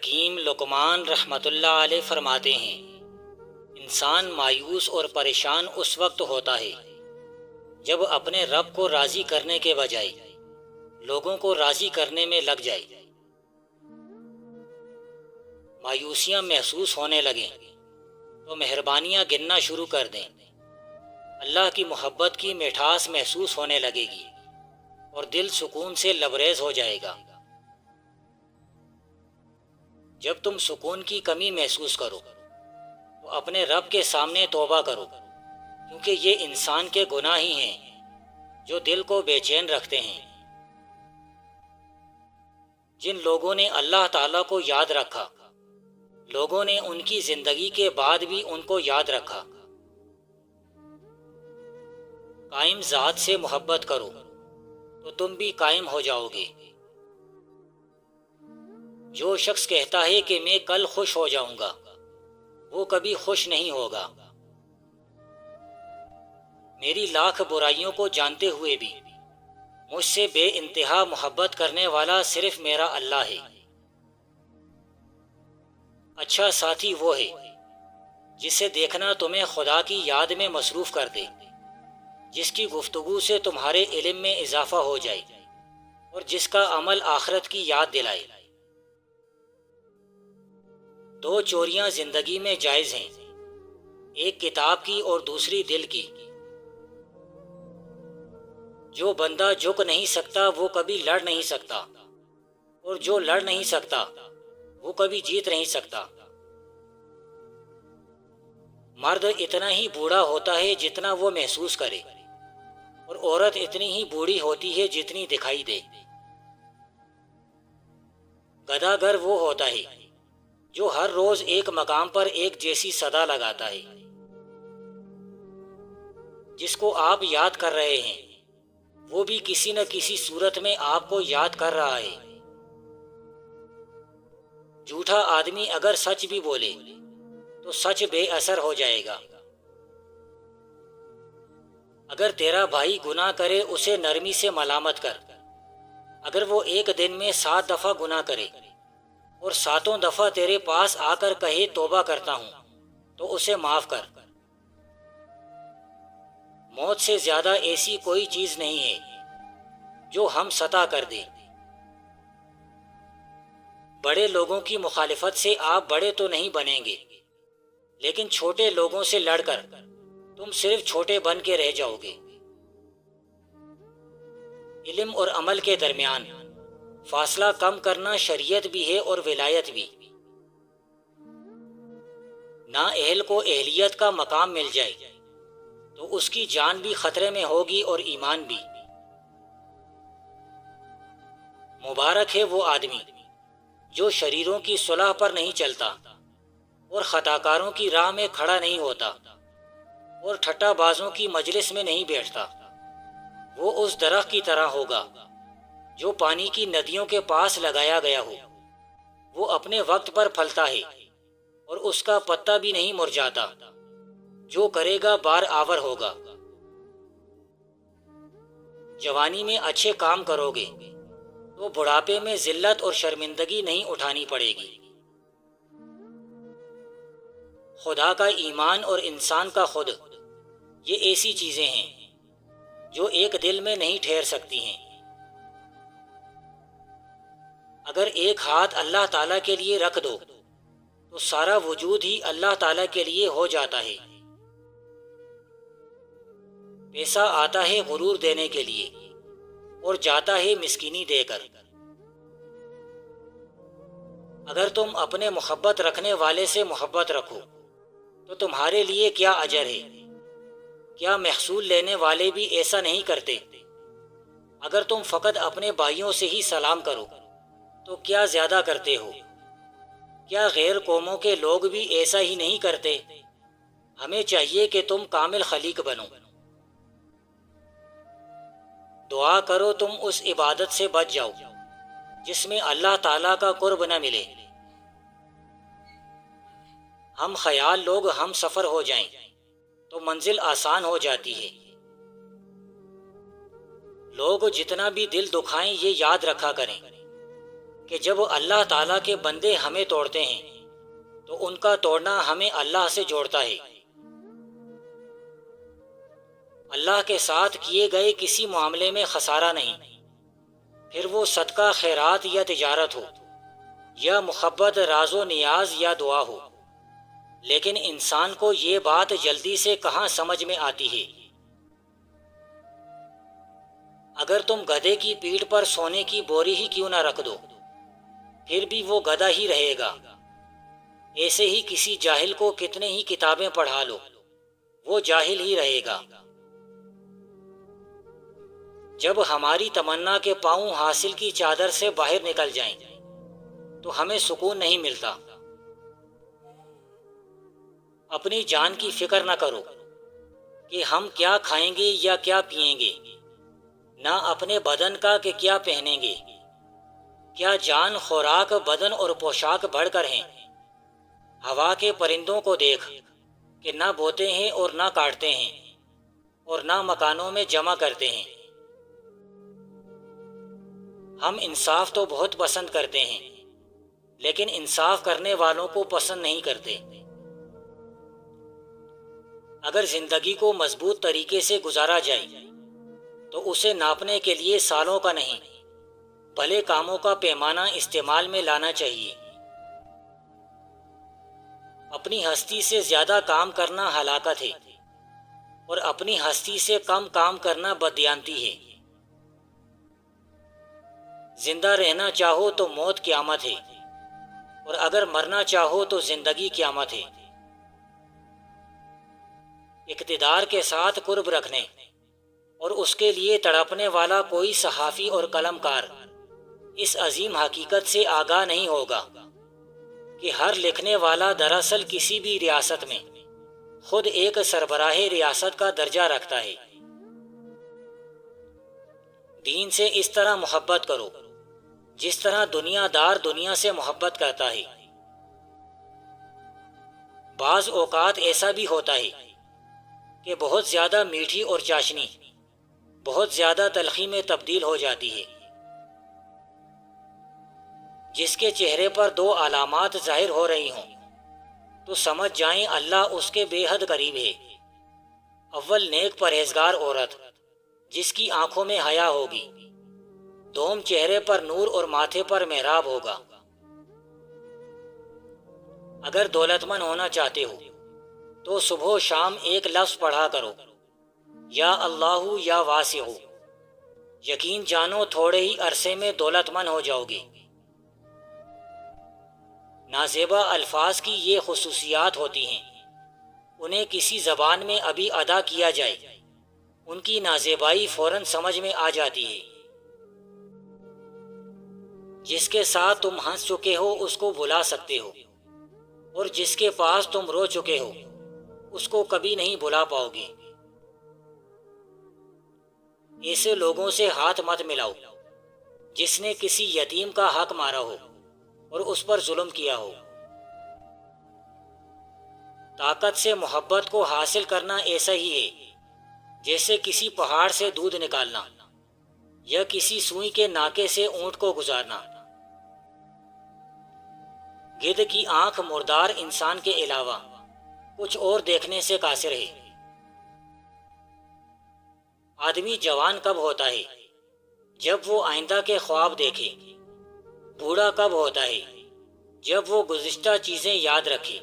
حکیم لقمان رحمۃ اللہ علیہ فرماتے ہیں، انسان مایوس اور پریشان اس وقت ہوتا ہے جب اپنے رب کو راضی کرنے کے بجائے لوگوں کو راضی کرنے میں لگ جائے۔ مایوسیاں محسوس ہونے لگیں تو مہربانیاں گننا شروع کر دیں۔ اللہ کی محبت کی مٹھاس محسوس ہونے لگے گی اور دل سکون سے لبریز ہو جائے گا۔ جب تم سکون کی کمی محسوس کرو تو اپنے رب کے سامنے توبہ کرو، کیونکہ یہ انسان کے گناہ ہی ہیں جو دل کو بے چین رکھتے ہیں۔ جن لوگوں نے اللہ تعالیٰ کو یاد رکھا، لوگوں نے ان کی زندگی کے بعد بھی ان کو یاد رکھا۔ قائم ذات سے محبت کرو تو تم بھی قائم ہو جاؤ گے۔ جو شخص کہتا ہے کہ میں کل خوش ہو جاؤں گا، وہ کبھی خوش نہیں ہوگا۔ میری لاکھ برائیوں کو جانتے ہوئے بھی مجھ سے بے انتہا محبت کرنے والا صرف میرا اللہ ہے۔ اچھا ساتھی وہ ہے جسے دیکھنا تمہیں خدا کی یاد میں مصروف کر دے، جس کی گفتگو سے تمہارے علم میں اضافہ ہو جائے اور جس کا عمل آخرت کی یاد دلائے۔ دو چوریاں زندگی میں جائز ہیں، ایک کتاب کی اور دوسری دل کی۔ جو بندہ جھک نہیں سکتا وہ کبھی لڑ نہیں سکتا، اور جو لڑ نہیں سکتا وہ کبھی جیت نہیں سکتا۔ مرد اتنا ہی بوڑھا ہوتا ہے جتنا وہ محسوس کرے، اور عورت اتنی ہی بوڑھی ہوتی ہے جتنی دکھائی دے۔ گدھا گر وہ ہوتا ہے جو ہر روز ایک مقام پر ایک جیسی صدا لگاتا ہے۔ جس کو آپ یاد کر رہے ہیں وہ بھی کسی نہ کسی صورت میں آپ کو یاد کر رہا ہے۔ جھوٹا آدمی اگر سچ بھی بولے تو سچ بے اثر ہو جائے گا۔ اگر تیرا بھائی گناہ کرے اسے نرمی سے ملامت کر۔ اگر وہ ایک دن میں 7 دفعہ گناہ کرے اور 7 دفعہ تیرے پاس آ کر کہے توبہ کرتا ہوں تو اسے معاف کر۔ موت سے زیادہ ایسی کوئی چیز نہیں ہے جو ہم ستا کر دے۔ بڑے لوگوں کی مخالفت سے آپ بڑے تو نہیں بنیں گے، لیکن چھوٹے لوگوں سے لڑ کر تم صرف چھوٹے بن کے رہ جاؤ گے۔ علم اور عمل کے درمیان فاصلہ کم کرنا شریعت بھی ہے اور ولایت بھی۔ نااہل کو اہلیت کا مقام مل جائے تو اس کی جان بھی خطرے میں ہوگی اور ایمان بھی۔ مبارک ہے وہ آدمی جو شریروں کی صلح پر نہیں چلتا اور خطاکاروں کی راہ میں کھڑا نہیں ہوتا اور ٹھٹا بازوں کی مجلس میں نہیں بیٹھتا۔ وہ اس درخت کی طرح ہوگا جو پانی کی ندیوں کے پاس لگایا گیا ہو۔ وہ اپنے وقت پر پھلتا ہے اور اس کا پتا بھی نہیں مرجھاتا۔ جو کرے گا بار آور ہوگا۔ جوانی میں اچھے کام کرو گے تو بڑھاپے میں ذلت اور شرمندگی نہیں اٹھانی پڑے گی۔ خدا کا ایمان اور انسان کا خود، یہ ایسی چیزیں ہیں جو ایک دل میں نہیں ٹھہر سکتی ہیں۔ اگر ایک ہاتھ اللہ تعالیٰ کے لیے رکھ دو تو سارا وجود ہی اللہ تعالیٰ کے لیے ہو جاتا ہے۔ پیسہ آتا ہے غرور دینے کے لیے اور جاتا ہے مسکینی دے کر۔ اگر تم اپنے محبت رکھنے والے سے محبت رکھو تو تمہارے لیے کیا اجر ہے؟ کیا محصول لینے والے بھی ایسا نہیں کرتے؟ اگر تم فقط اپنے بھائیوں سے ہی سلام کرو تو کیا زیادہ کرتے ہو؟ کیا غیر قوموں کے لوگ بھی ایسا ہی نہیں کرتے؟ ہمیں چاہیے کہ تم کامل خلیق بنو۔ دعا کرو تم اس عبادت سے بچ جاؤ جس میں اللہ تعالیٰ کا قرب نہ ملے۔ ہم خیال لوگ ہم سفر ہو جائیں تو منزل آسان ہو جاتی ہے۔ لوگ جتنا بھی دل دکھائیں یہ یاد رکھا کریں کہ جب اللہ تعالیٰ کے بندے ہمیں توڑتے ہیں تو ان کا توڑنا ہمیں اللہ سے جوڑتا ہے۔ اللہ کے ساتھ کیے گئے کسی معاملے میں خسارہ نہیں، پھر وہ صدقہ، خیرات یا تجارت ہو، یا محبت، راز و نیاز یا دعا ہو۔ لیکن انسان کو یہ بات جلدی سے کہاں سمجھ میں آتی ہے۔ اگر تم گدھے کی پیٹھ پر سونے کی بوری ہی کیوں نہ رکھ دو، پھر بھی وہ گدھا ہی رہے گا۔ ایسے ہی کسی جاہل کو کتنے ہی کتابیں پڑھا لو، وہ جاہل ہی رہے گا۔ جب ہماری تمنا کے پاؤں حاصل کی چادر سے باہر نکل جائیں تو ہمیں سکون نہیں ملتا۔ اپنی جان کی فکر نہ کرو کہ ہم کیا کھائیں گے یا کیا پئیں گے، نہ اپنے بدن کا کہ کیا پہنیں گے۔ کیا جان، خوراک، بدن اور پوشاک بڑھ کر ہیں؟ ہوا کے پرندوں کو دیکھ کہ نہ بوتے ہیں اور نہ کاٹتے ہیں اور نہ مکانوں میں جمع کرتے ہیں۔ ہم انصاف تو بہت پسند کرتے ہیں، لیکن انصاف کرنے والوں کو پسند نہیں کرتے۔ اگر زندگی کو مضبوط طریقے سے گزارا جائے تو اسے ناپنے کے لیے سالوں کا نہیں، بھلے کاموں کا پیمانہ استعمال میں لانا چاہیے۔ اپنی ہستی سے زیادہ کام کرنا ہلاکت ہے، اور اپنی ہستی سے کم کام کرنا بددیانتی ہے۔ زندہ رہنا چاہو تو موت قیامت ہے، اور اگر مرنا چاہو تو زندگی قیامت ہے۔ اقتدار کے ساتھ قرب رکھنے اور اس کے لیے تڑپنے والا کوئی صحافی اور قلم کار اس عظیم حقیقت سے آگاہ نہیں ہوگا کہ ہر لکھنے والا دراصل کسی بھی ریاست میں خود ایک سربراہ ریاست کا درجہ رکھتا ہے۔ دین سے اس طرح محبت کرو جس طرح دنیا دار دنیا سے محبت کرتا ہے۔ بعض اوقات ایسا بھی ہوتا ہے کہ بہت زیادہ میٹھی اور چاشنی بہت زیادہ تلخی میں تبدیل ہو جاتی ہے۔ جس کے چہرے پر دو علامات ظاہر ہو رہی ہوں تو سمجھ جائیں اللہ اس کے بے حد قریب ہے۔ اول، نیک پرہیزگار عورت جس کی آنکھوں میں حیا ہوگی۔ دوم، چہرے پر نور اور ماتھے پر محراب ہوگا۔ اگر دولت مند ہونا چاہتے ہو تو صبح و شام ایک لفظ پڑھا کرو، یا اللہ یا واسع۔ یقین جانو تھوڑے ہی عرصے میں دولت مند ہو جاؤ گے۔ نازیبا الفاظ کی یہ خصوصیات ہوتی ہیں، انہیں کسی زبان میں ابھی ادا کیا جائے ان کی نازیبائی فوراً سمجھ میں آ جاتی ہے۔ جس کے ساتھ تم ہنس چکے ہو اس کو بھلا سکتے ہو، اور جس کے پاس تم رو چکے ہو اس کو کبھی نہیں بھلا پاؤ گے۔ ایسے لوگوں سے ہاتھ مت ملاؤ جس نے کسی یتیم کا حق مارا ہو اور اس پر ظلم کیا ہو۔ طاقت سے محبت کو حاصل کرنا ایسا ہی ہے جیسے کسی پہاڑ سے دودھ نکالنا یا کسی سوئی کے ناکے سے اونٹ کو گزارنا۔ گدھ کی آنکھ مردار انسان کے علاوہ کچھ اور دیکھنے سے قاصر ہے۔ آدمی جوان کب ہوتا ہے؟ جب وہ آئندہ کے خواب دیکھے۔ بوڑھا کب ہوتا ہے؟ جب وہ گزشتہ چیزیں یاد رکھے۔